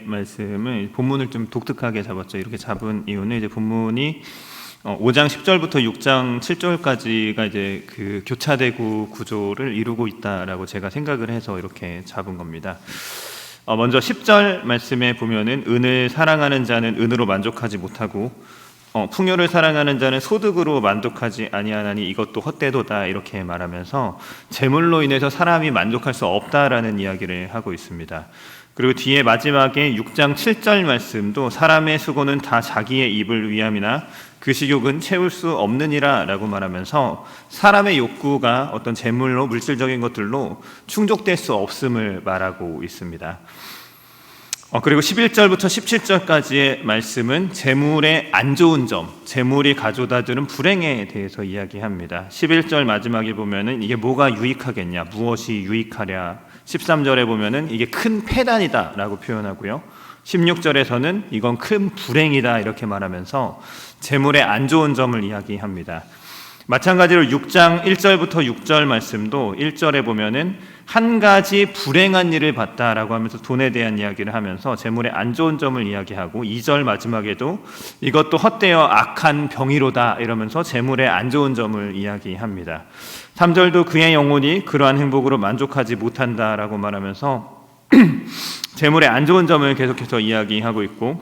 말씀을 본문을 좀 독특하게 잡았죠. 이렇게 잡은 이유는 이제 본문이 5장 10절부터 6장 7절까지가 이제 그 교차대구 구조를 이루고 있다라고 제가 생각을 해서 이렇게 잡은 겁니다. 먼저 10절 말씀에 보면은 은을 사랑하는 자는 은으로 만족하지 못하고 풍요를 사랑하는 자는 소득으로 만족하지 아니하나니 이것도 헛되도다 이렇게 말하면서 재물로 인해서 사람이 만족할 수 없다라는 이야기를 하고 있습니다. 그리고 뒤에 마지막에 6장 7절 말씀도 사람의 수고는 다 자기의 입을 위함이나 그 식욕은 채울 수 없느니라 라고 말하면서 사람의 욕구가 어떤 재물로 물질적인 것들로 충족될 수 없음을 말하고 있습니다. 그리고 11절부터 17절까지의 말씀은 재물의 안 좋은 점, 재물이 가져다 주는 불행에 대해서 이야기합니다. 11절 마지막에 보면은 이게 뭐가 유익하겠냐, 무엇이 유익하랴. 13절에 보면은 이게 큰 폐단이다 라고 표현하고요. 16절에서는 이건 큰 불행이다 이렇게 말하면서 재물의 안 좋은 점을 이야기합니다. 마찬가지로 6장 1절부터 6절 말씀도 1절에 보면은 한 가지 불행한 일을 봤다라고 하면서 돈에 대한 이야기를 하면서 재물의 안 좋은 점을 이야기하고 2절 마지막에도 이것도 헛되어 악한 병이로다 이러면서 재물의 안 좋은 점을 이야기합니다. 3절도 그의 영혼이 그러한 행복으로 만족하지 못한다라고 말하면서 재물의 안 좋은 점을 계속해서 이야기하고 있고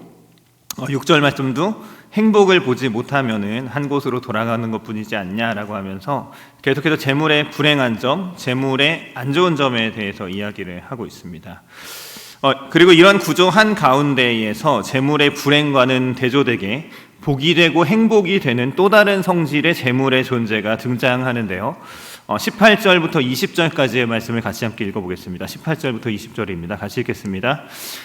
6절 말씀도 행복을 보지 못하면은 한 곳으로 돌아가는 것뿐이지 않냐라고 하면서 계속해서 재물의 불행한 점, 재물의 안 좋은 점에 대해서 이야기를 하고 있습니다. 그리고 이런 구조 한 가운데에서 재물의 불행과는 대조되게 복이 되고 행복이 되는 또 다른 성질의 재물의 존재가 등장하는데요. 18절부터 20절까지의 말씀을 같이 함께 읽어보겠습니다. 18절부터 20절입니다. 같이 읽겠습니다.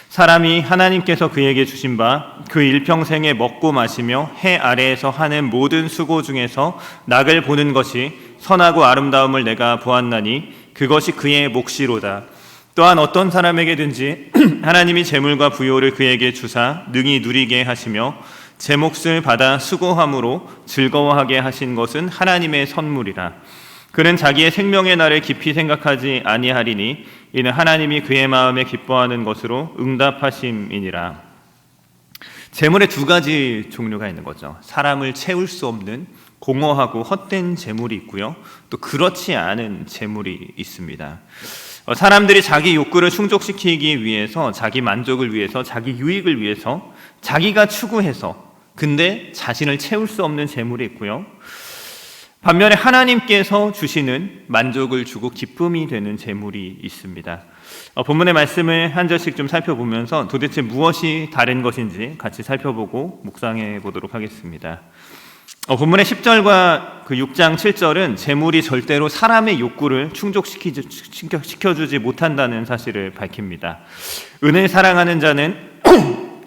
사람이 하나님께서 그에게 주신 바 그 일평생에 먹고 마시며 해 아래에서 하는 모든 수고 중에서 낙을 보는 것이 선하고 아름다움을 내가 보았나니 그것이 그의 몫이로다. 또한 어떤 사람에게든지 하나님이 재물과 부요를 그에게 주사 능히 누리게 하시며 제 몫을 받아 수고함으로 즐거워하게 하신 것은 하나님의 선물이라. 그는 자기의 생명의 날을 깊이 생각하지 아니하리니 이는 하나님이 그의 마음에 기뻐하는 것으로 응답하심이니라. 재물의 두 가지 종류가 있는 거죠. 사람을 채울 수 없는 공허하고 헛된 재물이 있고요. 또 그렇지 않은 재물이 있습니다. 사람들이 자기 욕구를 충족시키기 위해서, 자기 만족을 위해서, 자기 유익을 위해서 자기가 추구해서 근데 자신을 채울 수 없는 재물이 있고요. 반면에 하나님께서 주시는 만족을 주고 기쁨이 되는 재물이 있습니다. 본문의 말씀을 한 절씩 좀 살펴보면서 도대체 무엇이 다른 것인지 같이 살펴보고 묵상해 보도록 하겠습니다. 본문의 10절과 그 6장 7절은 재물이 절대로 사람의 욕구를 충족시켜주지 못한다는 사실을 밝힙니다. 은을 사랑하는 자는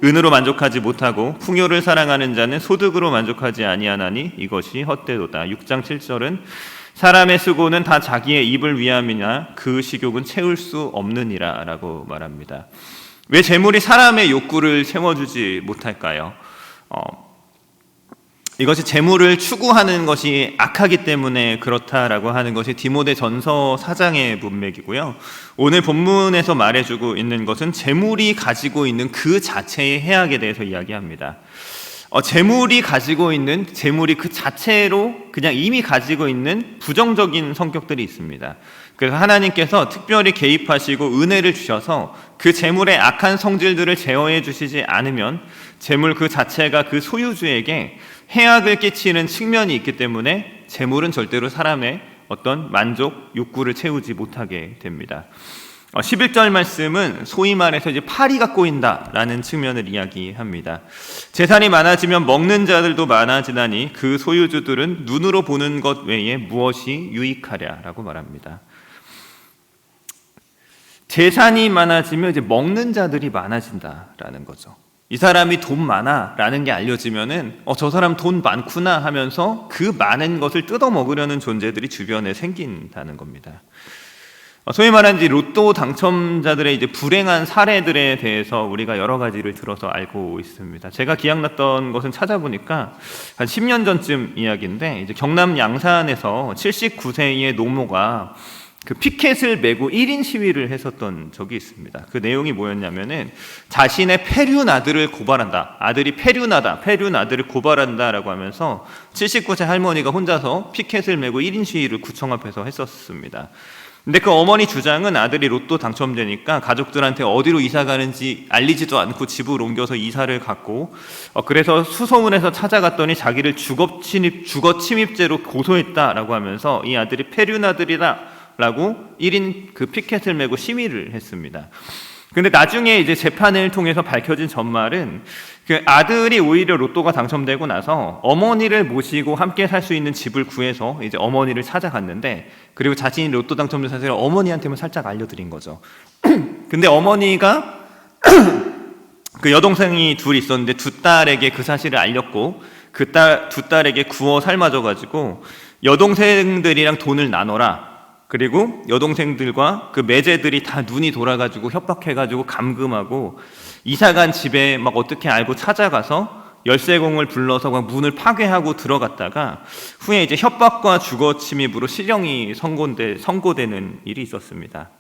은으로 만족하지 못하고 풍요를 사랑하는 자는 소득으로 만족하지 아니하나니 이것이 헛되도다. 6장 7절은 사람의 수고는 다 자기의 입을 위함이나 그 식욕은 채울 수 없느니라 라고 말합니다. 왜 재물이 사람의 욕구를 채워주지 못할까요? 이것이 재물을 추구하는 것이 악하기 때문에 그렇다라고 하는 것이 디모데 전서 4장의 문맥이고요. 오늘 본문에서 말해주고 있는 것은 재물이 가지고 있는 그 자체의 해악에 대해서 이야기합니다. 재물이 그 자체로 그냥 이미 가지고 있는 부정적인 성격들이 있습니다. 그래서 하나님께서 특별히 개입하시고 은혜를 주셔서 그 재물의 악한 성질들을 제어해 주시지 않으면 재물 그 자체가 그 소유주에게 해악을 끼치는 측면이 있기 때문에 재물은 절대로 사람의 어떤 만족, 욕구를 채우지 못하게 됩니다. 11절 말씀은 소위 말해서 이제 파리가 꼬인다라는 측면을 이야기합니다. 재산이 많아지면 먹는 자들도 많아지나니 그 소유주들은 눈으로 보는 것 외에 무엇이 유익하랴라고 말합니다. 재산이 많아지면 이제 먹는 자들이 많아진다라는 거죠. 이 사람이 돈 많아 라는 게 알려지면은 저 사람 돈 많구나 하면서 그 많은 것을 뜯어 먹으려는 존재들이 주변에 생긴다는 겁니다. 소위 말하는 로또 당첨자들의 이제 불행한 사례들에 대해서 우리가 여러 가지를 들어서 알고 있습니다. 제가 기억났던 것은 찾아보니까 한 10년 전쯤 이야기인데 이제 경남 양산에서 79세의 노모가 그 피켓을 메고 1인 시위를 했었던 적이 있습니다. 그 내용이 뭐였냐면은 자신의 폐륜 아들을 고발한다. 아들이 폐륜하다. 폐륜 아들을 고발한다라고 하면서 79세 할머니가 혼자서 피켓을 메고 1인 시위를 구청 앞에서 했었습니다. 근데 그 어머니 주장은 아들이 로또 당첨되니까 가족들한테 어디로 이사 가는지 알리지도 않고 집을 옮겨서 이사를 갔고, 그래서 수소문해서 찾아갔더니 자기를 주거 침입죄로 고소했다라고 하면서 이 아들이 폐륜 아들이다 라고 1인 그 피켓을 메고 시위를 했습니다. 근데 나중에 이제 재판을 통해서 밝혀진 전말은 그 아들이 오히려 로또가 당첨되고 나서 어머니를 모시고 함께 살 수 있는 집을 구해서 이제 어머니를 찾아갔는데, 그리고 자신이 로또 당첨된 사실을 어머니한테만 살짝 알려드린 거죠. 근데 어머니가 그 여동생이 둘 있었는데 두 딸에게 그 사실을 알렸고, 그 두 딸에게 구워 삶아줘가지고 여동생들이랑 돈을 나눠라. 그리고 여동생들과 그 매제들이 다 눈이 돌아가지고 협박해가지고 감금하고, 이사간 집에 막 어떻게 알고 찾아가서 열쇠공을 불러서 문을 파괴하고 들어갔다가 후에 이제 협박과 주거 침입으로 실형이 선고되는 일이 있었습니다.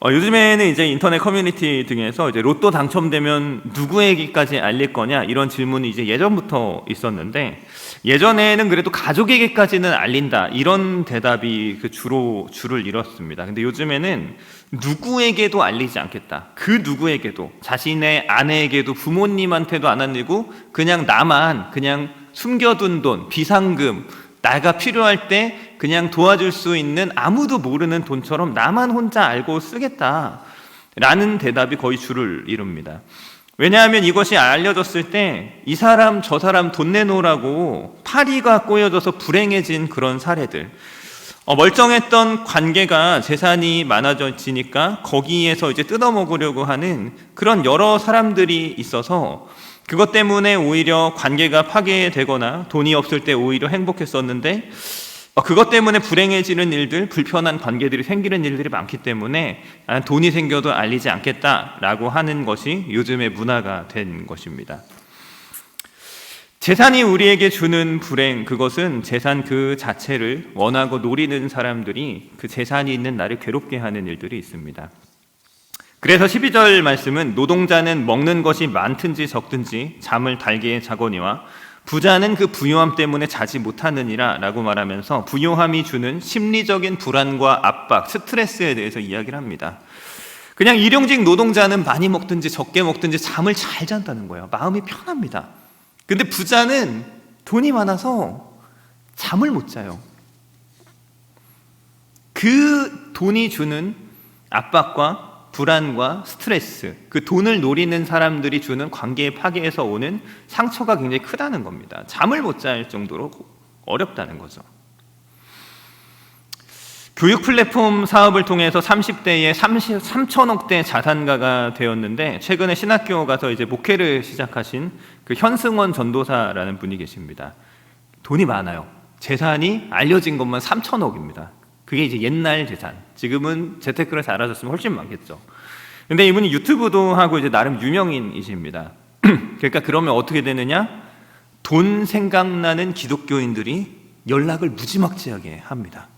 요즘에는 이제 인터넷 커뮤니티 등에서 이제 로또 당첨되면 누구에게까지 알릴 거냐 이런 질문이 이제 예전부터 있었는데, 예전에는 그래도 가족에게까지는 알린다 이런 대답이 주로 줄을 이뤘습니다. 근데 요즘에는 누구에게도 알리지 않겠다. 그 누구에게도, 자신의 아내에게도 부모님한테도 안 알리고 그냥 나만 그냥 숨겨둔 돈, 비상금, 내가 필요할 때 그냥 도와줄 수 있는 아무도 모르는 돈처럼 나만 혼자 알고 쓰겠다라는 대답이 거의 줄을 이룹니다. 왜냐하면 이것이 알려졌을 때 이 사람 저 사람 돈 내놓으라고 파리가 꼬여져서 불행해진 그런 사례들, 멀쩡했던 관계가 재산이 많아지니까 거기에서 이제 뜯어먹으려고 하는 그런 여러 사람들이 있어서, 그것 때문에 오히려 관계가 파괴되거나 돈이 없을 때 오히려 행복했었는데 그것 때문에 불행해지는 일들, 불편한 관계들이 생기는 일들이 많기 때문에 돈이 생겨도 알리지 않겠다라고 하는 것이 요즘의 문화가 된 것입니다. 재산이 우리에게 주는 불행, 그것은 재산 그 자체를 원하고 노리는 사람들이 그 재산이 있는 나를 괴롭게 하는 일들이 있습니다. 그래서 12절 말씀은 노동자는 먹는 것이 많든지 적든지 잠을 달게 자거니와 부자는 그 부요함 때문에 자지 못하느니라 라고 말하면서 부요함이 주는 심리적인 불안과 압박, 스트레스에 대해서 이야기를 합니다. 그냥 일용직 노동자는 많이 먹든지 적게 먹든지 잠을 잘 잔다는 거예요. 마음이 편합니다. 근데 부자는 돈이 많아서 잠을 못 자요. 그 돈이 주는 압박과 불안과 스트레스, 그 돈을 노리는 사람들이 주는 관계의 파괴에서 오는 상처가 굉장히 크다는 겁니다. 잠을 못 잘 정도로 어렵다는 거죠. 교육 플랫폼 사업을 통해서 30대에 3천억대 자산가가 되었는데, 최근에 신학교 가서 이제 목회를 시작하신 그 현승원 전도사라는 분이 계십니다. 돈이 많아요. 재산이 알려진 것만 3천억입니다. 그게 이제 옛날 재산. 지금은 재테크를 잘하셨으면 훨씬 많겠죠. 근데 이분이 유튜브도 하고 이제 나름 유명인이십니다. 그러니까 그러면 어떻게 되느냐? 돈 생각나는 기독교인들이 연락을 무지막지하게 합니다.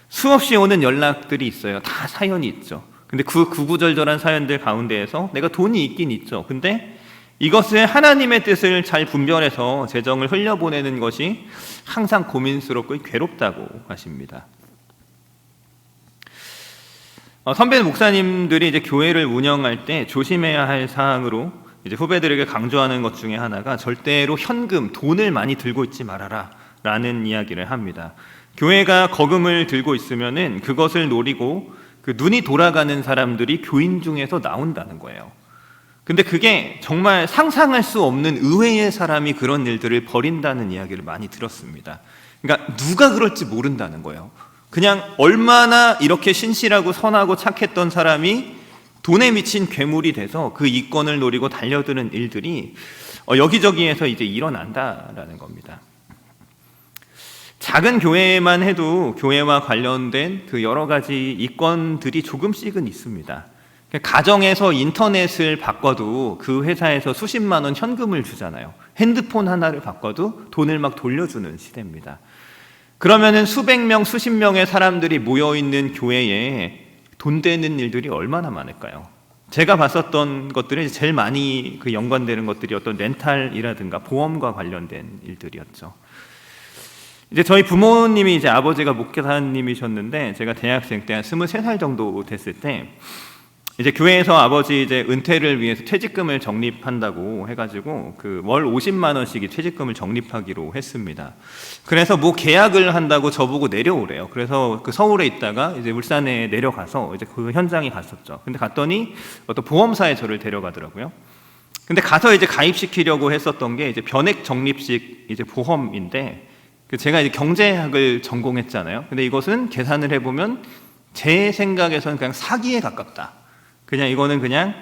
수없이 오는 연락들이 있어요. 다 사연이 있죠. 근데 그 구구절절한 사연들 가운데에서 내가 돈이 있긴 있죠. 근데 이것을 하나님의 뜻을 잘 분별해서 재정을 흘려보내는 것이 항상 고민스럽고 괴롭다고 하십니다. 선배 목사님들이 이제 교회를 운영할 때 조심해야 할 사항으로 이제 후배들에게 강조하는 것 중에 하나가 절대로 현금, 돈을 많이 들고 있지 말아라 라는 이야기를 합니다. 교회가 거금을 들고 있으면은 그것을 노리고 그 눈이 돌아가는 사람들이 교인 중에서 나온다는 거예요. 근데 그게 정말 상상할 수 없는 의외의 사람이 그런 일들을 벌인다는 이야기를 많이 들었습니다. 그러니까 누가 그럴지 모른다는 거예요. 그냥 얼마나 이렇게 신실하고 선하고 착했던 사람이 돈에 미친 괴물이 돼서 그 이권을 노리고 달려드는 일들이 여기저기에서 이제 일어난다라는 겁니다. 작은 교회만 해도 교회와 관련된 그 여러 가지 이권들이 조금씩은 있습니다. 가정에서 인터넷을 바꿔도 그 회사에서 수십만 원 현금을 주잖아요. 핸드폰 하나를 바꿔도 돈을 막 돌려주는 시대입니다. 그러면은 수백 명, 수십 명의 사람들이 모여있는 교회에 돈 되는 일들이 얼마나 많을까요? 제가 봤었던 것들은 제일 많이 그 연관되는 것들이 어떤 렌탈이라든가 보험과 관련된 일들이었죠. 이제 저희 부모님이 이제 아버지가 목회사님이셨는데 제가 대학생 때 한 23살 정도 됐을 때 이제 교회에서 아버지 이제 은퇴를 위해서 퇴직금을 적립한다고 해가지고 그 월 50만 원씩이 퇴직금을 적립하기로 했습니다. 그래서 뭐 계약을 한다고 저보고 내려오래요. 그래서 그 서울에 있다가 이제 울산에 내려가서 이제 그 현장에 갔었죠. 근데 갔더니 어떤 보험사에 저를 데려가더라고요. 근데 가서 이제 가입시키려고 했었던 게 이제 변액 적립식 이제 보험인데 제가 이제 경제학을 전공했잖아요. 근데 이것은 계산을 해보면 제 생각에서는 그냥 사기에 가깝다. 그냥 이거는 그냥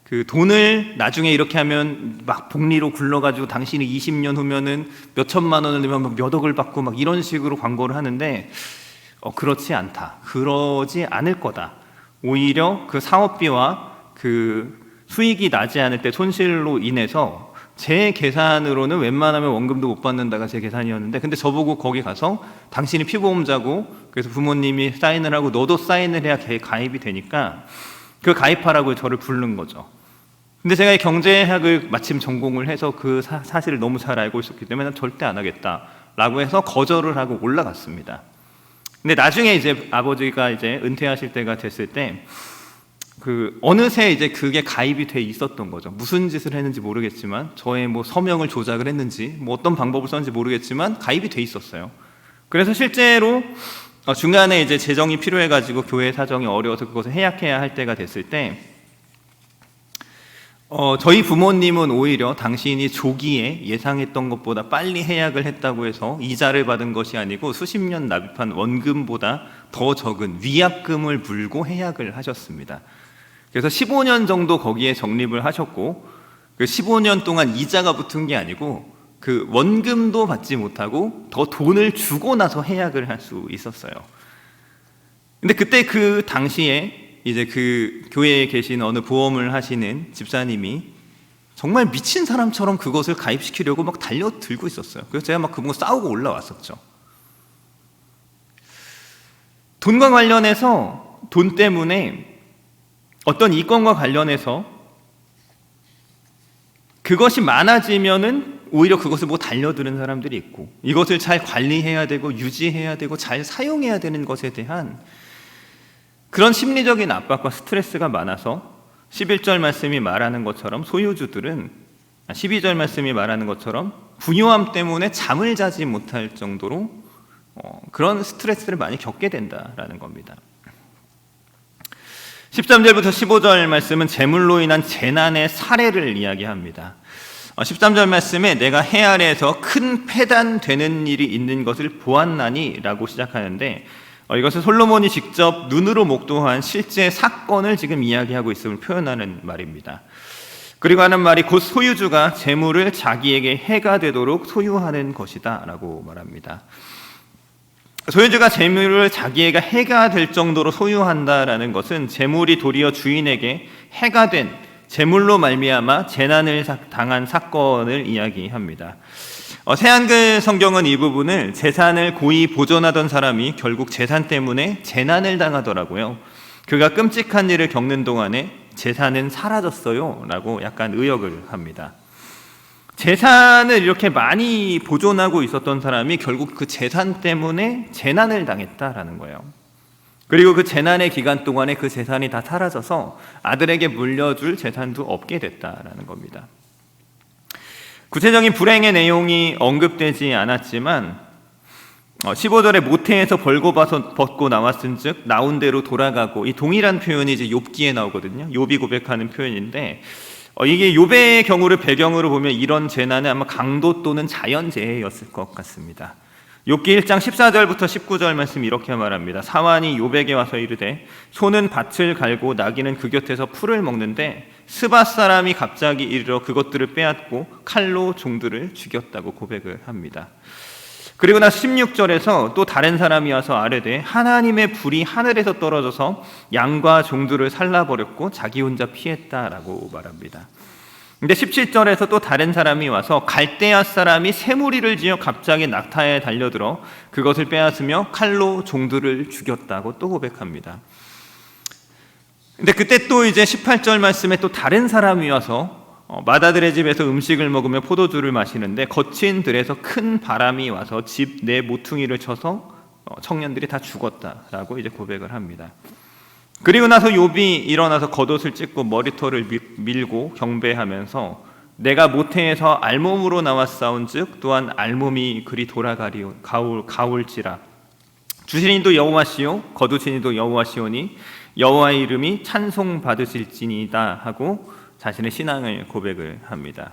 그 돈을 나중에 이렇게 하면 막 복리로 굴러가지고 당신이 20년 후면은 몇 천만 원을 내면 몇 억을 받고 막 이런 식으로 광고를 하는데 그렇지 않다. 그러지 않을 거다. 오히려 그 사업비와 그 수익이 나지 않을 때 손실로 인해서 제 계산으로는 웬만하면 원금도 못 받는다가 제 계산이었는데 근데 저보고 거기 가서 당신이 피보험자고 그래서 부모님이 사인을 하고 너도 사인을 해야 가입이 되니까 그 가입하라고 저를 부른 거죠. 근데 제가 경제학을 마침 전공을 해서 그 사실을 너무 잘 알고 있었기 때문에 난 절대 안 하겠다라고 해서 거절을 하고 올라갔습니다. 근데 나중에 이제 아버지가 이제 은퇴하실 때가 됐을 때 그 어느새 이제 그게 가입이 돼 있었던 거죠. 무슨 짓을 했는지 모르겠지만 저의 뭐 서명을 조작을 했는지 뭐 어떤 방법을 썼는지 모르겠지만 가입이 돼 있었어요. 그래서 실제로 중간에 이제 재정이 필요해가지고 교회 사정이 어려워서 그것을 해약해야 할 때가 됐을 때 저희 부모님은 오히려 당신이 조기에 예상했던 것보다 빨리 해약을 했다고 해서 이자를 받은 것이 아니고 수십 년 납입한 원금보다 더 적은 위약금을 물고 해약을 하셨습니다. 그래서 15년 정도 거기에 적립을 하셨고 그 15년 동안 이자가 붙은 게 아니고 그 원금도 받지 못하고 더 돈을 주고 나서 해약을 할 수 있었어요. 근데 그때 그 당시에 이제 그 교회에 계신 어느 보험을 하시는 집사님이 정말 미친 사람처럼 그것을 가입시키려고 막 달려들고 있었어요. 그래서 제가 막 그분과 싸우고 올라왔었죠. 돈과 관련해서 돈 때문에 어떤 이권과 관련해서 그것이 많아지면은 오히려 그것을 뭐 달려드는 사람들이 있고 이것을 잘 관리해야 되고 유지해야 되고 잘 사용해야 되는 것에 대한 그런 심리적인 압박과 스트레스가 많아서 11절 말씀이 말하는 것처럼 소유주들은 12절 말씀이 말하는 것처럼 부유함 때문에 잠을 자지 못할 정도로 그런 스트레스를 많이 겪게 된다라는 겁니다. 13절부터 15절 말씀은 재물로 인한 재난의 사례를 이야기합니다. 13절 말씀에 내가 해 아래에서 큰 패단되는 일이 있는 것을 보았나니 라고 시작하는데 이것은 솔로몬이 직접 눈으로 목도한 실제 사건을 지금 이야기하고 있음을 표현하는 말입니다. 그리고 하는 말이 곧 소유주가 재물을 자기에게 해가 되도록 소유하는 것이다 라고 말합니다. 소유주가 재물을 자기에게 해가 될 정도로 소유한다라는 것은 재물이 도리어 주인에게 해가 된 재물로 말미암아 재난을 당한 사건을 이야기합니다. 새한글 성경은 이 부분을 재산을 고이 보존하던 사람이 결국 재산 때문에 재난을 당하더라고요. 그가 끔찍한 일을 겪는 동안에 재산은 사라졌어요 라고 약간 의역을 합니다. 재산을 이렇게 많이 보존하고 있었던 사람이 결국 그 재산 때문에 재난을 당했다라는 거예요. 그리고 그 재난의 기간 동안에 그 재산이 다 사라져서 아들에게 물려줄 재산도 없게 됐다라는 겁니다. 구체적인 불행의 내용이 언급되지 않았지만 15절에 모태에서 벌거벗고 나왔은즉 나온 대로 돌아가고 이 동일한 표현이 이제 욥기에 나오거든요. 욥이 고백하는 표현인데 이게 욥의 경우를 배경으로 보면 이런 재난은 아마 강도 또는 자연재해였을 것 같습니다. 욥기 1장 14절부터 19절 말씀 이렇게 말합니다. 사환이 욥에게 와서 이르되 소는 밭을 갈고 나귀는 그 곁에서 풀을 먹는데 스밧 사람이 갑자기 이르러 그것들을 빼앗고 칼로 종들을 죽였다고 고백을 합니다. 그리고 나서 16절에서 또 다른 사람이 와서 아뢰되 하나님의 불이 하늘에서 떨어져서 양과 종들을 살라버렸고 자기 혼자 피했다라고 말합니다. 근데 17절에서 또 다른 사람이 와서 갈대아 사람이 새무리를 지어 갑자기 낙타에 달려들어 그것을 빼앗으며 칼로 종들을 죽였다고 또 고백합니다. 근데 그때 또 이제 18절 말씀에 또 다른 사람이 와서 마다들의 집에서 음식을 먹으며 포도주를 마시는데 거친 들에서 큰 바람이 와서 집 내 모퉁이를 쳐서 청년들이 다 죽었다라고 이제 고백을 합니다. 그리고 나서 욥이 일어나서 겉옷을 찢고 머리털을 밀고 경배하면서 내가 모태에서 알몸으로 나왔사온즉 또한 알몸이 그리 돌아가리오 가올지라 주신이도 여호와시요 거두신이도 여호와시오니 여호와의 이름이 찬송 받으실지니이다 하고 자신의 신앙을 고백을 합니다.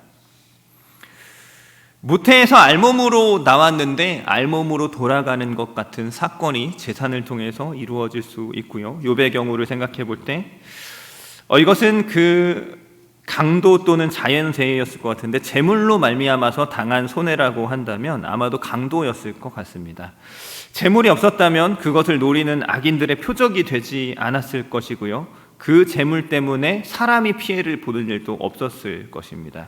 모태에서 알몸으로 나왔는데 알몸으로 돌아가는 것 같은 사건이 제산을 통해서 이루어질 수 있고요. 욥의 경우를 생각해 볼 때 이것은 그 강도 또는 자연재해였을 것 같은데 재물로 말미암아서 당한 손해라고 한다면 아마도 강도였을 것 같습니다. 재물이 없었다면 그것을 노리는 악인들의 표적이 되지 않았을 것이고요. 그 재물 때문에 사람이 피해를 보는 일도 없었을 것입니다.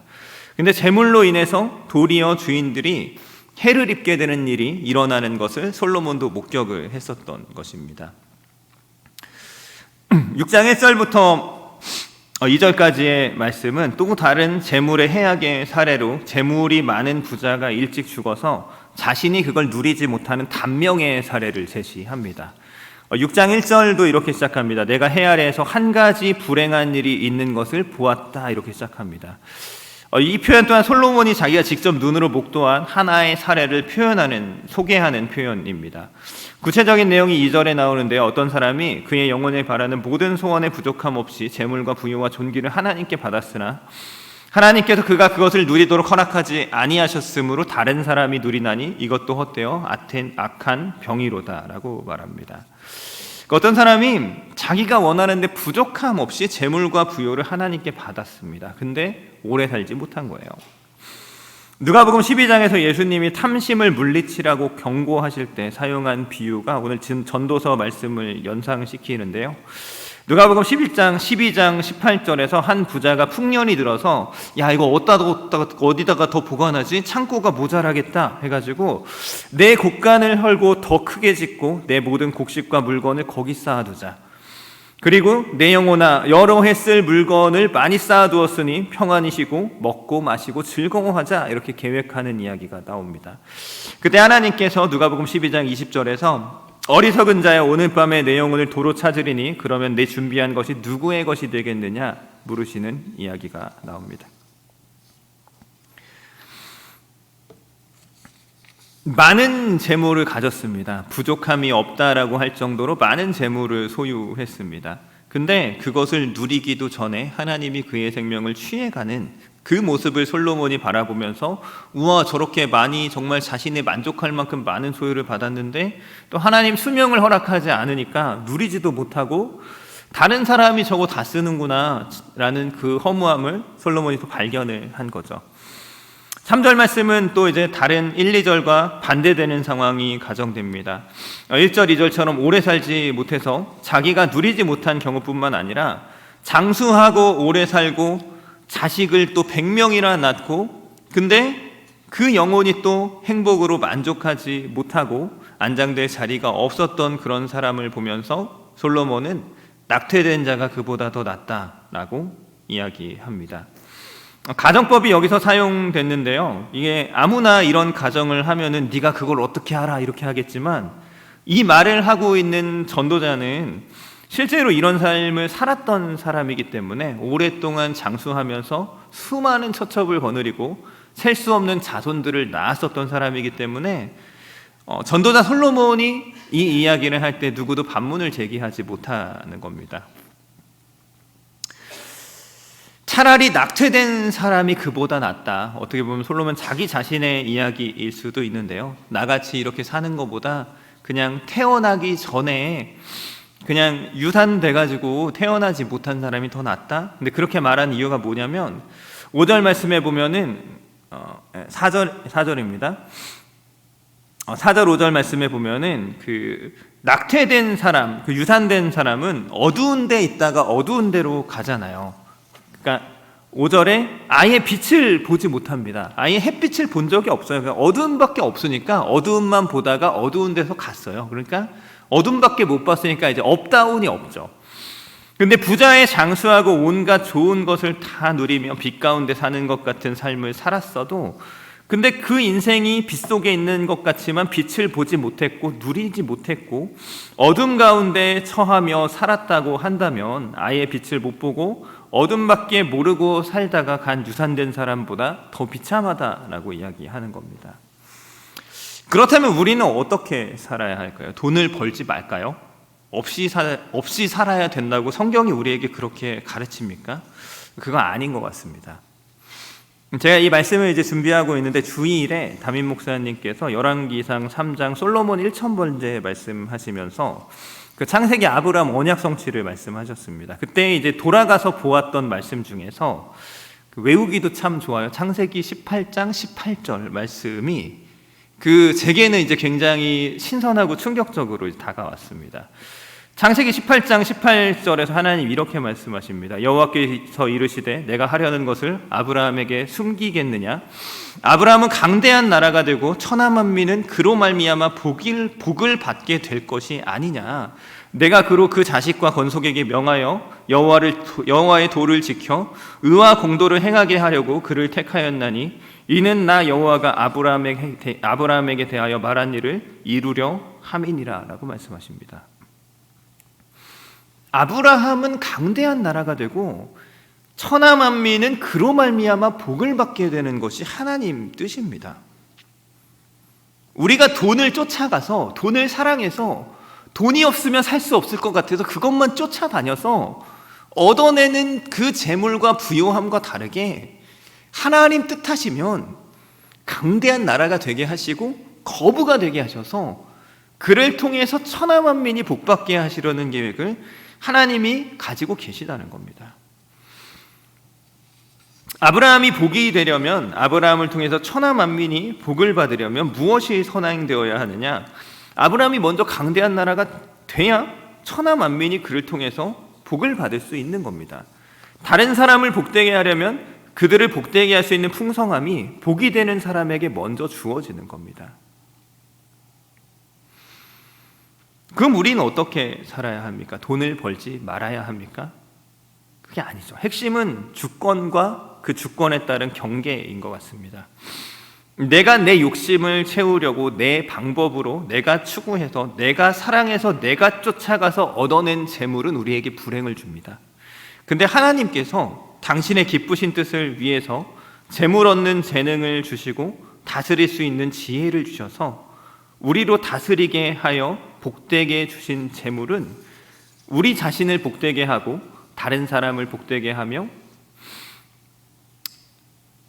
근데 재물로 인해서 도리어 주인들이 해를 입게 되는 일이 일어나는 것을 솔로몬도 목격을 했었던 것입니다. 6장 1절부터 2절까지의 말씀은 또 다른 재물의 해악의 사례로 재물이 많은 부자가 일찍 죽어서 자신이 그걸 누리지 못하는 단명의 사례를 제시합니다. 6장 1절도 이렇게 시작합니다. 내가 해 아래에서 한 가지 불행한 일이 있는 것을 보았다 이렇게 시작합니다. 이 표현 또한 솔로몬이 자기가 직접 눈으로 목도한 하나의 사례를 소개하는 표현입니다. 구체적인 내용이 2절에 나오는데요. 어떤 사람이 그의 영혼을 바라는 모든 소원에 부족함 없이 재물과 부유와 존귀를 하나님께 받았으나 하나님께서 그가 그것을 누리도록 허락하지 아니하셨으므로 다른 사람이 누리나니 이것도 헛되어 악한 병이로다라고 말합니다. 어떤 사람이 자기가 원하는데 부족함 없이 재물과 부요를 하나님께 받았습니다. 근데 오래 살지 못한 거예요. 누가복음 12장에서 예수님이 탐심을 물리치라고 경고하실 때 사용한 비유가 오늘 전도서 말씀을 연상시키는데요. 누가복음 12장 18절에서 한 부자가 풍년이 들어서 야 이거 어디다가 더 보관하지? 창고가 모자라겠다 해가지고 내 곳간을 헐고 더 크게 짓고 내 모든 곡식과 물건을 거기 쌓아두자. 그리고 내 영혼아 여러 해 쓸 물건을 많이 쌓아두었으니 평안히 쉬고 먹고 마시고 즐거워하자 이렇게 계획하는 이야기가 나옵니다. 그때 하나님께서 누가복음 12장 20절에서 어리석은 자야 오늘 밤에 내 영혼을 도로 찾으리니 그러면 내 준비한 것이 누구의 것이 되겠느냐 물으시는 이야기가 나옵니다. 많은 재물을 가졌습니다. 부족함이 없다라고 할 정도로 많은 재물을 소유했습니다. 근데 그것을 누리기도 전에 하나님이 그의 생명을 취해가는 그 모습을 솔로몬이 바라보면서 우와 저렇게 많이 정말 자신이 만족할 만큼 많은 소유를 받았는데 또 하나님 수명을 허락하지 않으니까 누리지도 못하고 다른 사람이 저거 다 쓰는구나 라는 그 허무함을 솔로몬이 또 발견을 한 거죠. 3절 말씀은 또 이제 다른 1, 2절과 반대되는 상황이 가정됩니다. 1절, 2절처럼 오래 살지 못해서 자기가 누리지 못한 경우뿐만 아니라 장수하고 오래 살고 자식을 또 100명이나 낳고 근데 그 영혼이 또 행복으로 만족하지 못하고 안장될 자리가 없었던 그런 사람을 보면서 솔로몬은 낙태된 자가 그보다 더 낫다라고 이야기합니다. 가정법이 여기서 사용됐는데요. 이게 아무나 이런 가정을 하면은 네가 그걸 어떻게 알아 이렇게 하겠지만 이 말을 하고 있는 전도자는 실제로 이런 삶을 살았던 사람이기 때문에 오랫동안 장수하면서 수많은 처첩을 거느리고 셀 수 없는 자손들을 낳았었던 사람이기 때문에 전도자 솔로몬이 이 이야기를 할 때 누구도 반문을 제기하지 못하는 겁니다. 차라리 낙태된 사람이 그보다 낫다. 어떻게 보면 솔로몬 자기 자신의 이야기일 수도 있는데요. 나같이 이렇게 사는 것보다 그냥 태어나기 전에 그냥 유산돼가지고 태어나지 못한 사람이 더 낫다. 근데 그렇게 말한 이유가 뭐냐면 5절 말씀에 보면은 4절입니다. 4절 5절 말씀에 보면은 그 낙태된 사람, 그 유산된 사람은 어두운 데 있다가 어두운 데로 가잖아요. 그러니까 5절에 아예 빛을 보지 못합니다. 아예 햇빛을 본 적이 없어요. 그러니까 어두움밖에 없으니까 어두움만 보다가 어두운 데서 갔어요. 그러니까 어둠밖에 못 봤으니까 이제 업다운이 없죠. 근데 부자의 장수하고 온갖 좋은 것을 다 누리며 빛 가운데 사는 것 같은 삶을 살았어도, 근데 그 인생이 빛 속에 있는 것 같지만 빛을 보지 못했고 누리지 못했고 어둠 가운데 처하며 살았다고 한다면, 아예 빛을 못 보고 어둠밖에 모르고 살다가 간 유산된 사람보다 더 비참하다라고 이야기하는 겁니다. 그렇다면 우리는 어떻게 살아야 할까요? 돈을 벌지 말까요? 없이 살아야 된다고 성경이 우리에게 그렇게 가르칩니까? 그건 아닌 것 같습니다. 제가 이 말씀을 이제 준비하고 있는데 주일에 담임 목사님께서 열왕기상 3장 솔로몬 1,000번째 말씀하시면서 그 창세기 아브라함 언약 성취를 말씀하셨습니다. 그때 이제 돌아가서 보았던 말씀 중에서 외우기도 참 좋아요. 창세기 18장 18절 말씀이 제게는 이제 굉장히 신선하고 충격적으로 다가왔습니다. 창세기 18장 18절에서 하나님 이렇게 말씀하십니다. 여호와께서 이르시되 내가 하려는 것을 아브라함에게 숨기겠느냐? 아브라함은 강대한 나라가 되고 천하 만민은 그로 말미암아 복을 받게 될 것이 아니냐? 내가 그로 그 자식과 건속에게 명하여 여호와의 도를 지켜 의와 공도를 행하게 하려고 그를 택하였나니 이는 나 여호와가 아브라함에게 대하여 말한 일을 이루려 함이니라 라고 말씀하십니다. 아브라함은 강대한 나라가 되고 천하 만민은 그로 말미암아 복을 받게 되는 것이 하나님 뜻입니다. 우리가 돈을 쫓아가서, 돈을 사랑해서 돈이 없으면 살 수 없을 것 같아서 그것만 쫓아다녀서 얻어내는 그 재물과 부요함과 다르게, 하나님 뜻하시면 강대한 나라가 되게 하시고 거부가 되게 하셔서 그를 통해서 천하 만민이 복받게 하시려는 계획을 하나님이 가지고 계시다는 겁니다. 아브라함이 복이 되려면, 아브라함을 통해서 천하 만민이 복을 받으려면 무엇이 선행되어야 하느냐? 아브라함이 먼저 강대한 나라가 돼야 천하 만민이 그를 통해서 복을 받을 수 있는 겁니다. 다른 사람을 복되게 하려면 그들을 복되게 할 수 있는 풍성함이 복이 되는 사람에게 먼저 주어지는 겁니다. 그럼 우리는 어떻게 살아야 합니까? 돈을 벌지 말아야 합니까? 그게 아니죠. 핵심은 주권과 그 주권에 따른 경계인 것 같습니다. 내가 내 욕심을 채우려고 내 방법으로 내가 추구해서, 내가 사랑해서, 내가 쫓아가서 얻어낸 재물은 우리에게 불행을 줍니다. 근데 하나님께서 당신의 기쁘신 뜻을 위해서 재물 얻는 재능을 주시고 다스릴 수 있는 지혜를 주셔서 우리로 다스리게 하여 복되게 주신 재물은 우리 자신을 복되게 하고 다른 사람을 복되게 하며,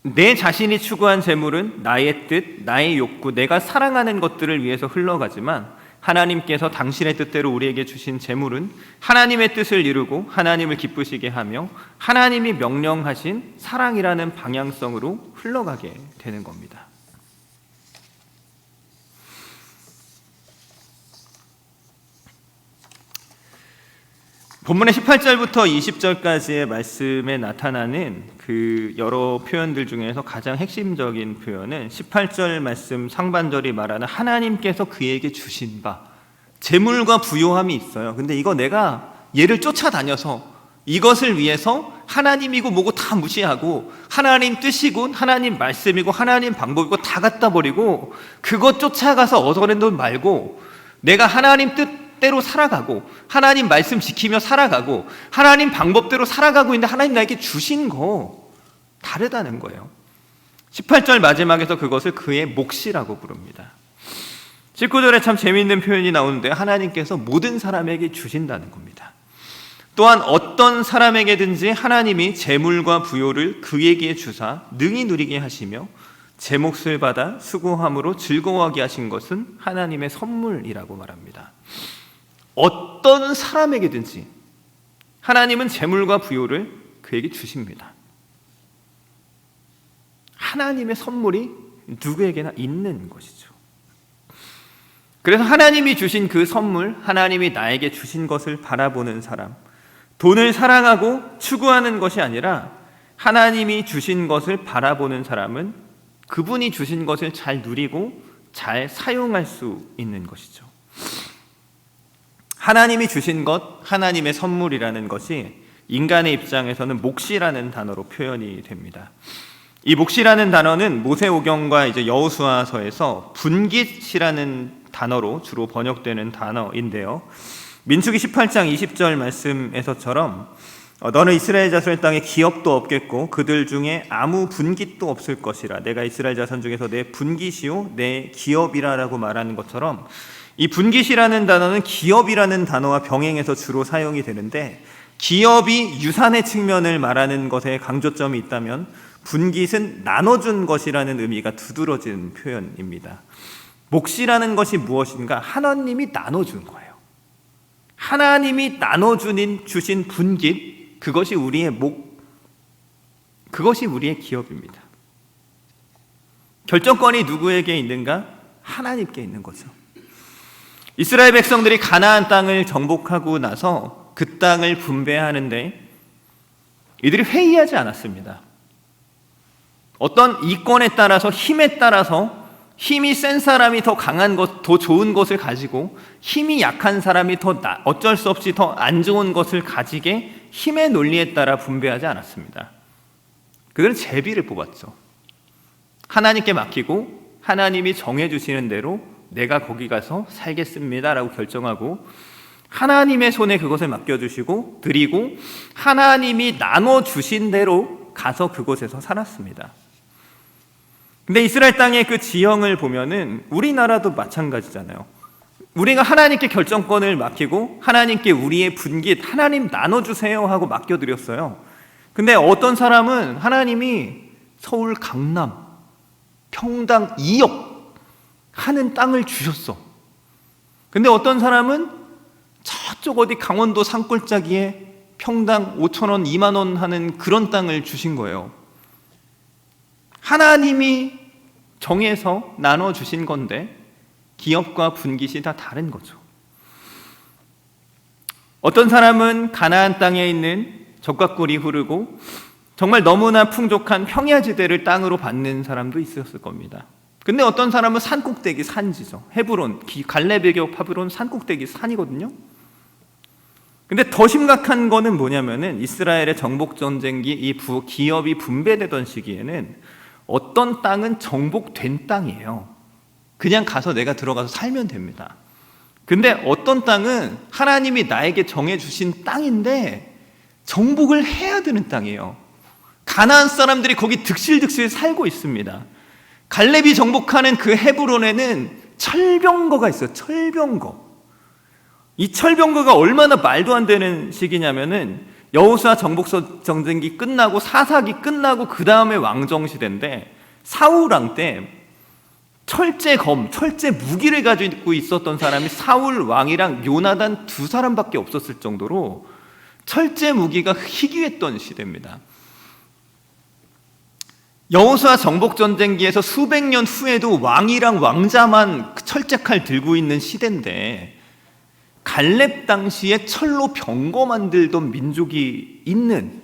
내 자신이 추구한 재물은 나의 뜻, 나의 욕구, 내가 사랑하는 것들을 위해서 흘러가지만 하나님께서 당신의 뜻대로 우리에게 주신 재물은 하나님의 뜻을 이루고 하나님을 기쁘시게 하며 하나님이 명령하신 사랑이라는 방향성으로 흘러가게 되는 겁니다. 본문의 18절부터 20절까지의 말씀에 나타나는 그 여러 표현들 중에서 가장 핵심적인 표현은 18절 말씀 상반절이 말하는 하나님께서 그에게 주신 바, 재물과 부요함이 있어요. 근데 이거 내가 얘를 쫓아다녀서 이것을 위해서 하나님이고 뭐고 다 무시하고 하나님 뜻이고 하나님 말씀이고 하나님 방법이고 다 갖다 버리고 그것 쫓아가서 얻어낸 돈 말고 내가 하나님 뜻대로 살아가고 하나님 말씀 지키며 살아가고 하나님 방법대로 살아가고 있는데 하나님 나에게 주신 거 다르다는 거예요. 18절 마지막에서 그것을 그의 몫이라고 부릅니다. 19절에 참 재미있는 표현이 나오는데 하나님께서 모든 사람에게 주신다는 겁니다. 또한 어떤 사람에게든지 하나님이 재물과 부요를 그에게 주사 능히 누리게 하시며 제 몫을 받아 수고함으로 즐거워하게 하신 것은 하나님의 선물이라고 말합니다. 어떤 사람에게든지 하나님은 재물과 부요를 그에게 주십니다. 하나님의 선물이 누구에게나 있는 것이죠. 그래서 하나님이 주신 그 선물, 하나님이 나에게 주신 것을 바라보는 사람, 돈을 사랑하고 추구하는 것이 아니라 하나님이 주신 것을 바라보는 사람은 그분이 주신 것을 잘 누리고 잘 사용할 수 있는 것이죠. 하나님이 주신 것, 하나님의 선물이라는 것이 인간의 입장에서는 몫이라는 단어로 표현이 됩니다. 이 몫이라는 단어는 모세오경과 이제 여호수아서에서 분깃이라는 단어로 주로 번역되는 단어인데요. 민수기 18장 20절 말씀에서처럼 너는 이스라엘 자손의 땅에 기업도 없겠고 그들 중에 아무 분깃도 없을 것이라. 내가 이스라엘 자손 중에서 내 분깃이요 내 기업이라라고 말하는 것처럼 이 분깃이라는 단어는 기업이라는 단어와 병행해서 주로 사용이 되는데, 기업이 유산의 측면을 말하는 것에 강조점이 있다면 분깃은 나눠준 것이라는 의미가 두드러진 표현입니다. 몫이라는 것이 무엇인가? 하나님이 나눠준 거예요. 하나님이 나눠주신 분깃, 그것이 우리의 목, 그것이 우리의 기업입니다. 결정권이 누구에게 있는가? 하나님께 있는 거죠. 이스라엘 백성들이 가나안 땅을 정복하고 나서 그 땅을 분배하는데 이들이 회의하지 않았습니다. 어떤 이권에 따라서, 힘에 따라서 힘이 센 사람이 더 강한 것, 더 좋은 것을 가지고 힘이 약한 사람이 어쩔 수 없이 더 안 좋은 것을 가지게 힘의 논리에 따라 분배하지 않았습니다. 그들은 제비를 뽑았죠. 하나님께 맡기고 하나님이 정해주시는 대로 내가 거기 가서 살겠습니다 라고 결정하고 하나님의 손에 그것을 맡겨주시고 드리고 하나님이 나눠주신 대로 가서 그곳에서 살았습니다. 근데 이스라엘 땅의 그 지형을 보면은 우리나라도 마찬가지잖아요. 우리가 하나님께 결정권을 맡기고 하나님께 우리의 분깃, 하나님 나눠주세요 하고 맡겨드렸어요. 근데 어떤 사람은 하나님이 서울 강남 평당 2억 하는 땅을 주셨어. 근데 어떤 사람은 저쪽 어디 강원도 산골짜기에 평당 5,000원, 2만 원 하는 그런 땅을 주신 거예요. 하나님이 정해서 나눠주신 건데 기업과 분깃이 다 다른 거죠. 어떤 사람은 가나안 땅에 있는 젖과 꿀이 흐르고 정말 너무나 풍족한 평야지대를 땅으로 받는 사람도 있었을 겁니다. 근데 어떤 사람은 산꼭대기 산지죠. 헤브론, 갈렙의 교 파브론 산꼭대기 산이거든요. 근데 더 심각한 거는 뭐냐면은 이스라엘의 정복전쟁기 이 기업이 분배되던 시기에는 어떤 땅은 정복된 땅이에요. 그냥 가서 내가 들어가서 살면 됩니다. 근데 어떤 땅은 하나님이 나에게 정해주신 땅인데 정복을 해야 되는 땅이에요. 가나안 사람들이 거기 득실득실 살고 있습니다. 갈렙이 정복하는 그 헤브론에는 철병거가 있어요. 철병거. 이 철병거가 얼마나 말도 안 되는 시기냐면은 여호수아 정복 전쟁기 끝나고 사사기 끝나고 그 다음에 왕정 시대인데 사울 왕 때 철제검, 철제 무기를 가지고 있었던 사람이 사울 왕이랑 요나단 두 사람밖에 없었을 정도로 철제 무기가 희귀했던 시대입니다. 여호수아 정복 전쟁기에서 수백 년 후에도 왕이랑 왕자만 철제칼 들고 있는 시대인데 갈렙 당시에 철로 병거 만들던 민족이 있는,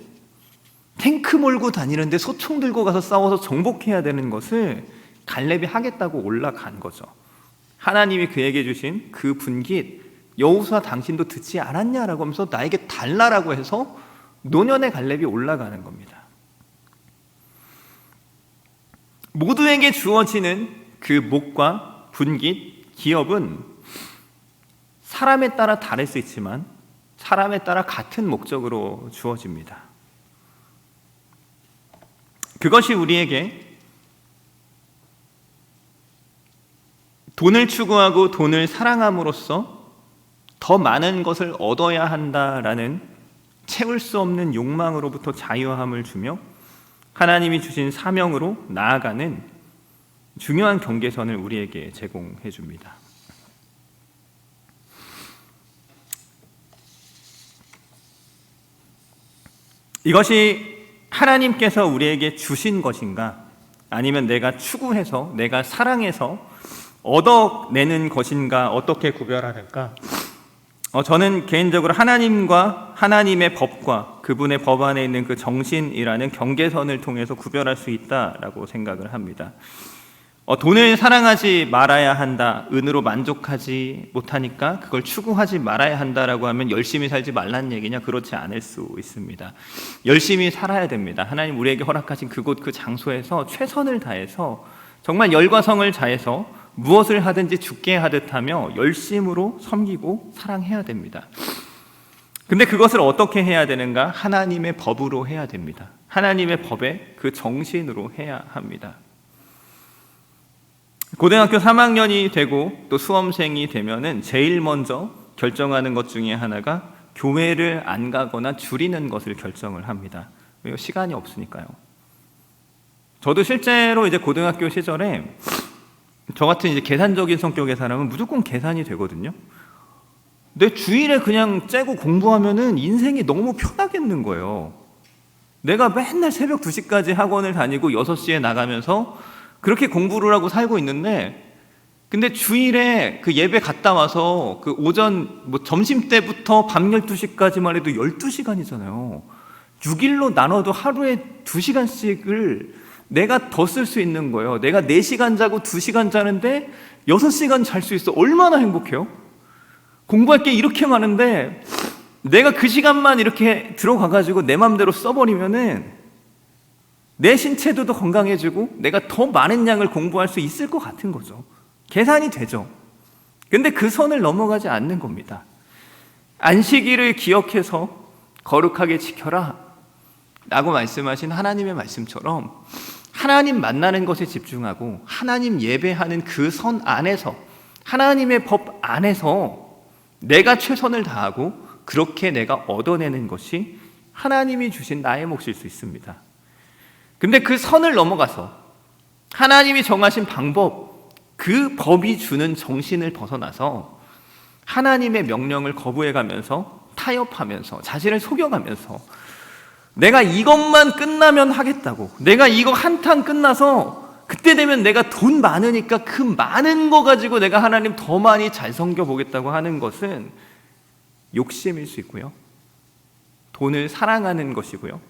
탱크 몰고 다니는데 소총 들고 가서 싸워서 정복해야 되는 것을 갈렙이 하겠다고 올라간 거죠. 하나님이 그에게 주신 그 분깃, 여호수아 당신도 듣지 않았냐라고 하면서 나에게 달라라고 해서 노년의 갈렙이 올라가는 겁니다. 모두에게 주어지는 그 몫과 분깃, 기업은 사람에 따라 다를 수 있지만 사람에 따라 같은 목적으로 주어집니다. 그것이 우리에게 돈을 추구하고 돈을 사랑함으로써 더 많은 것을 얻어야 한다라는 채울 수 없는 욕망으로부터 자유함을 주며 하나님이 주신 사명으로 나아가는 중요한 경계선을 우리에게 제공해 줍니다. 이것이 하나님께서 우리에게 주신 것인가? 아니면 내가 추구해서, 내가 사랑해서 얻어내는 것인가? 어떻게 구별하는가? 저는 개인적으로 하나님과 하나님의 법과 그분의 법 안에 있는 그 정신이라는 경계선을 통해서 구별할 수 있다라고 생각을 합니다. 돈을 사랑하지 말아야 한다, 은으로 만족하지 못하니까 그걸 추구하지 말아야 한다라고 하면 열심히 살지 말란 얘기냐? 그렇지 않을 수 있습니다. 열심히 살아야 됩니다. 하나님 우리에게 허락하신 그곳 그 장소에서 최선을 다해서 정말 열과 성을 다해서 무엇을 하든지 죽게 하듯 하며 열심으로 섬기고 사랑해야 됩니다. 근데 그것을 어떻게 해야 되는가? 하나님의 법으로 해야 됩니다. 하나님의 법의 그 정신으로 해야 합니다. 고등학교 3학년이 되고 또 수험생이 되면은 제일 먼저 결정하는 것 중에 하나가 교회를 안 가거나 줄이는 것을 결정을 합니다. 왜요? 시간이 없으니까요. 저도 실제로 이제 고등학교 시절에 저 같은 이제 계산적인 성격의 사람은 무조건 계산이 되거든요. 근데 주일에 그냥 째고 공부하면은 인생이 너무 편하겠는 거예요. 내가 맨날 새벽 2시까지 학원을 다니고 6시에 나가면서 그렇게 공부를 하고 살고 있는데, 근데 주일에 그 예배 갔다 와서 그 오전 점심 때부터 밤 12시까지만 해도 12시간이잖아요. 6일로 나눠도 하루에 2시간씩을 내가 더 쓸 수 있는 거예요. 내가 4시간 자고 2시간 자는데 6시간 잘 수 있어. 얼마나 행복해요? 공부할 게 이렇게 많은데 내가 그 시간만 이렇게 들어가가지고 내 맘대로 써버리면은 내 신체도 더 건강해지고 내가 더 많은 양을 공부할 수 있을 것 같은 거죠. 계산이 되죠. 근데 그 선을 넘어가지 않는 겁니다. 안식일을 기억해서 거룩하게 지켜라 라고 말씀하신 하나님의 말씀처럼 하나님 만나는 것에 집중하고 하나님 예배하는 그 선 안에서, 하나님의 법 안에서 내가 최선을 다하고 그렇게 내가 얻어내는 것이 하나님이 주신 나의 몫일 수 있습니다. 근데 그 선을 넘어가서 하나님이 정하신 방법, 그 법이 주는 정신을 벗어나서 하나님의 명령을 거부해가면서 타협하면서 자신을 속여가면서 내가 이것만 끝나면 하겠다고, 내가 이거 한탕 끝나서 그때 되면 내가 돈 많으니까 그 많은 거 가지고 내가 하나님 더 많이 잘 섬겨보겠다고 하는 것은 욕심일 수 있고요, 돈을 사랑하는 것이고요,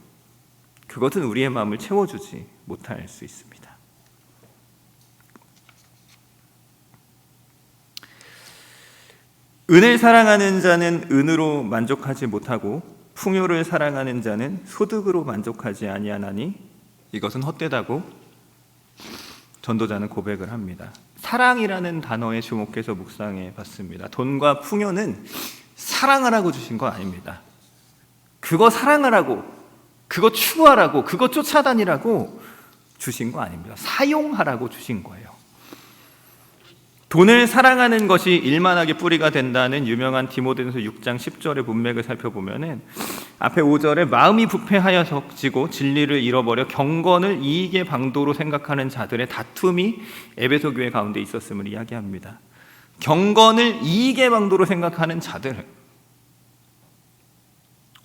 그것은 우리의 마음을 채워주지 못할 수 있습니다. 은을 사랑하는 자는 은으로 만족하지 못하고 풍요를 사랑하는 자는 소득으로 만족하지 아니하나니 이것은 헛되다고 전도자는 고백을 합니다. 사랑이라는 단어에 주목해서 묵상해 봤습니다. 돈과 풍요는 사랑하라고 주신 거 아닙니다. 그거 사랑하라고, 그거 추구하라고, 그거 쫓아다니라고 주신 거 아닙니다. 사용하라고 주신 거예요. 돈을 사랑하는 것이 일만하게 뿌리가 된다는 유명한 디모데전서 6장 10절의 문맥을 살펴보면은 앞에 5절에 마음이 부패하여지고 진리를 잃어버려 경건을 이익의 방도로 생각하는 자들의 다툼이 에베소 교회 가운데 있었음을 이야기합니다. 경건을 이익의 방도로 생각하는 자들,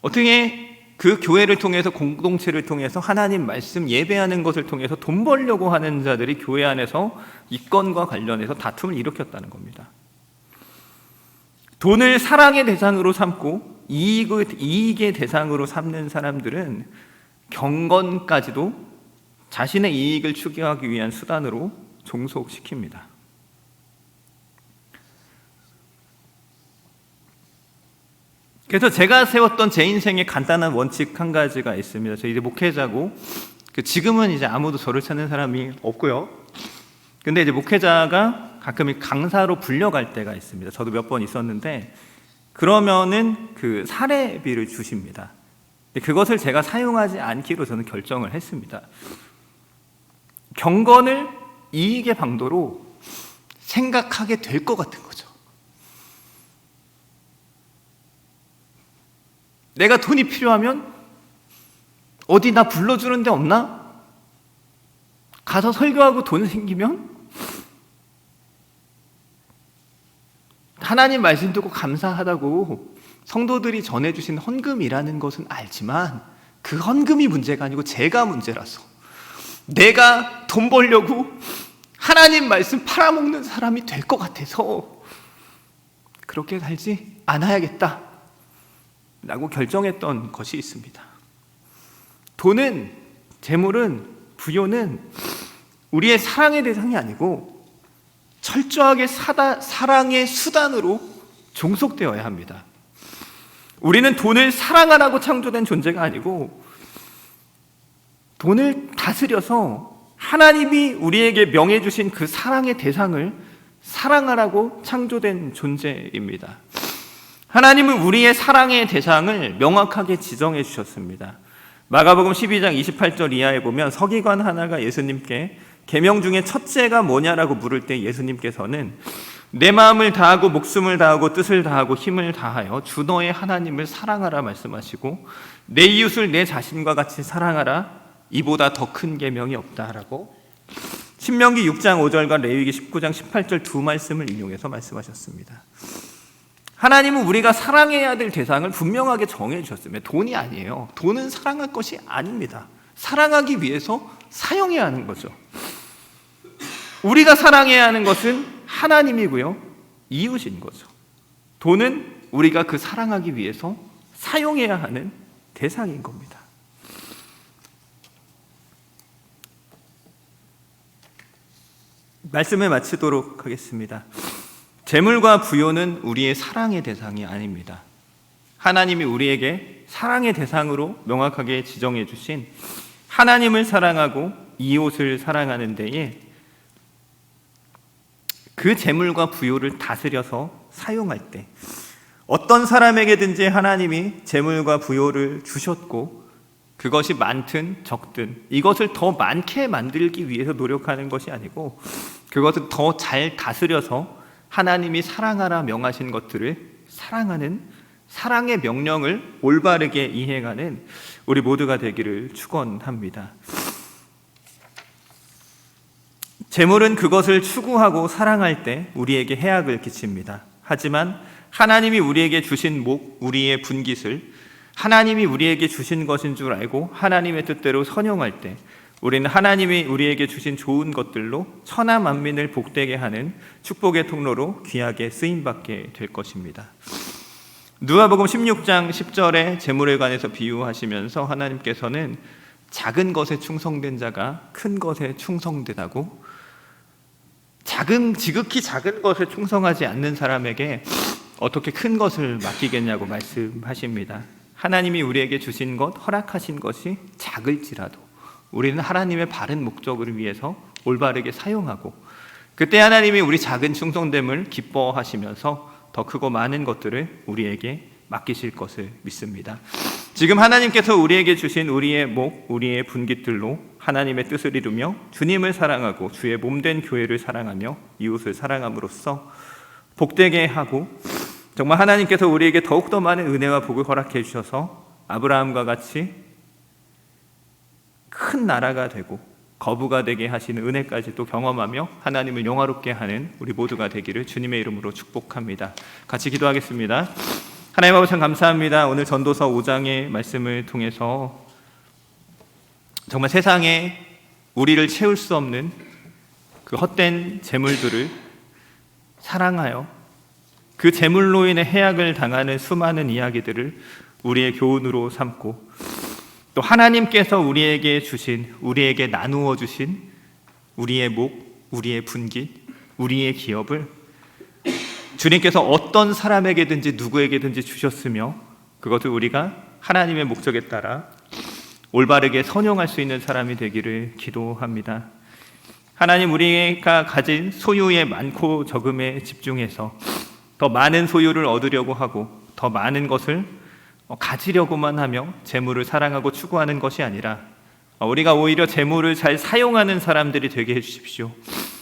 어떻게 그 교회를 통해서, 공동체를 통해서 하나님 말씀 예배하는 것을 통해서 돈 벌려고 하는 자들이 교회 안에서 이 건과 관련해서 다툼을 일으켰다는 겁니다. 돈을 사랑의 대상으로 삼고 이익의 대상으로 삼는 사람들은 경건까지도 자신의 이익을 추구하기 위한 수단으로 종속시킵니다. 그래서 제가 세웠던 제 인생의 간단한 원칙 한 가지가 있습니다. 저 이제 목회자고, 지금은 이제 아무도 저를 찾는 사람이 없고요. 근데 이제 목회자가 가끔 강사로 불려갈 때가 있습니다. 저도 몇 번 있었는데, 그러면은 그 사례비를 주십니다. 그것을 제가 사용하지 않기로 저는 결정을 했습니다. 경건을 이익의 방도로 생각하게 될 것 같은 거죠. 내가 돈이 필요하면 어디 나 불러주는 데 없나? 가서 설교하고 돈 생기면 하나님 말씀 듣고 감사하다고 성도들이 전해주신 헌금이라는 것은 알지만 그 헌금이 문제가 아니고 제가 문제라서, 내가 돈 벌려고 하나님 말씀 팔아먹는 사람이 될 것 같아서 그렇게 살지 않아야겠다 라고 결정했던 것이 있습니다. 돈은, 재물은, 부요는 우리의 사랑의 대상이 아니고 철저하게 사랑의 수단으로 종속되어야 합니다. 우리는 돈을 사랑하라고 창조된 존재가 아니고 돈을 다스려서 하나님이 우리에게 명해주신 그 사랑의 대상을 사랑하라고 창조된 존재입니다. 하나님은 우리의 사랑의 대상을 명확하게 지정해 주셨습니다. 마가복음 12장 28절 이하에 보면 서기관 하나가 예수님께 계명 중에 첫째가 뭐냐라고 물을 때 예수님께서는 내 마음을 다하고 목숨을 다하고 뜻을 다하고 힘을 다하여 주 너의 하나님을 사랑하라 말씀하시고 내 이웃을 내 자신과 같이 사랑하라 이보다 더 큰 계명이 없다라고 신명기 6장 5절과 레위기 19장 18절 두 말씀을 인용해서 말씀하셨습니다. 하나님은 우리가 사랑해야 될 대상을 분명하게 정해 주셨습니다. 돈이 아니에요. 돈은 사랑할 것이 아닙니다. 사랑하기 위해서 사용해야 하는 거죠. 우리가 사랑해야 하는 것은 하나님이고요, 이웃인 거죠. 돈은 우리가 그 사랑하기 위해서 사용해야 하는 대상인 겁니다. 말씀을 마치도록 하겠습니다. 재물과 부요는 우리의 사랑의 대상이 아닙니다. 하나님이 우리에게 사랑의 대상으로 명확하게 지정해 주신 하나님을 사랑하고 이웃을 사랑하는 데에 그 재물과 부요를 다스려서 사용할 때 어떤 사람에게든지 하나님이 재물과 부요를 주셨고 그것이 많든 적든 이것을 더 많게 만들기 위해서 노력하는 것이 아니고 그것을 더 잘 다스려서 하나님이 사랑하라 명하신 것들을 사랑하는 사랑의 명령을 올바르게 이행하는 우리 모두가 되기를 축원합니다. 재물은 그것을 추구하고 사랑할 때 우리에게 해악을 끼칩니다. 하지만 하나님이 우리에게 주신 목, 우리의 분깃을 하나님이 우리에게 주신 것인 줄 알고 하나님의 뜻대로 선용할 때 우리는 하나님이 우리에게 주신 좋은 것들로 천하 만민을 복되게 하는 축복의 통로로 귀하게 쓰임받게 될 것입니다. 누가복음 16장 10절에 재물에 관해서 비유하시면서 하나님께서는 작은 것에 충성된 자가 큰 것에 충성되다고 지극히 작은 것에 충성하지 않는 사람에게 어떻게 큰 것을 맡기겠냐고 말씀하십니다. 하나님이 우리에게 주신 것, 허락하신 것이 작을지라도 우리는 하나님의 바른 목적을 위해서 올바르게 사용하고 그때 하나님이 우리 작은 충성됨을 기뻐하시면서 더 크고 많은 것들을 우리에게 맡기실 것을 믿습니다. 지금 하나님께서 우리에게 주신 우리의 목, 우리의 분깃들로 하나님의 뜻을 이루며 주님을 사랑하고 주의 몸된 교회를 사랑하며 이웃을 사랑함으로써 복되게 하고 정말 하나님께서 우리에게 더욱더 많은 은혜와 복을 허락해 주셔서 아브라함과 같이 큰 나라가 되고 거부가 되게 하시는 은혜까지 또 경험하며 하나님을 영화롭게 하는 우리 모두가 되기를 주님의 이름으로 축복합니다. 같이 기도하겠습니다. 하나님 아버지 참 감사합니다. 오늘 전도서 5장의 말씀을 통해서 정말 세상에 우리를 채울 수 없는 그 헛된 재물들을 사랑하여 그 재물로 인해 해악을 당하는 수많은 이야기들을 우리의 교훈으로 삼고 또 하나님께서 우리에게 주신, 우리에게 나누어 주신 우리의 목, 우리의 분깃, 우리의 기업을 주님께서 어떤 사람에게든지 누구에게든지 주셨으며 그것을 우리가 하나님의 목적에 따라 올바르게 선용할 수 있는 사람이 되기를 기도합니다. 하나님, 우리가 가진 소유의 많고 적음에 집중해서 더 많은 소유를 얻으려고 하고 더 많은 것을 가지려고만 하며 재물을 사랑하고 추구하는 것이 아니라 우리가 오히려 재물을 잘 사용하는 사람들이 되게 해주십시오.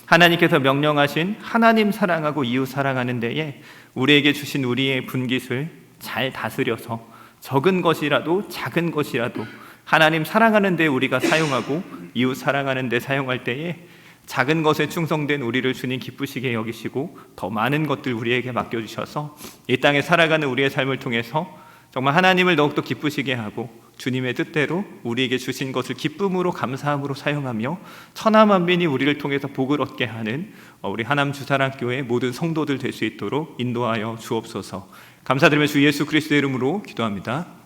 하나님께서 명령하신 하나님 사랑하고 이웃 사랑하는 데에 우리에게 주신 우리의 분깃을 잘 다스려서 적은 것이라도 작은 것이라도 하나님 사랑하는 데 우리가 사용하고 이웃 사랑하는 데 사용할 때에 작은 것에 충성된 우리를 주님 기쁘시게 여기시고 더 많은 것들 우리에게 맡겨주셔서 이 땅에 살아가는 우리의 삶을 통해서 정말 하나님을 더욱더 기쁘시게 하고 주님의 뜻대로 우리에게 주신 것을 기쁨으로 감사함으로 사용하며 천하만민이 우리를 통해서 복을 얻게 하는 우리 하남 주사랑교회 모든 성도들 될 수 있도록 인도하여 주옵소서. 감사드리며 주 예수 그리스도의 이름으로 기도합니다.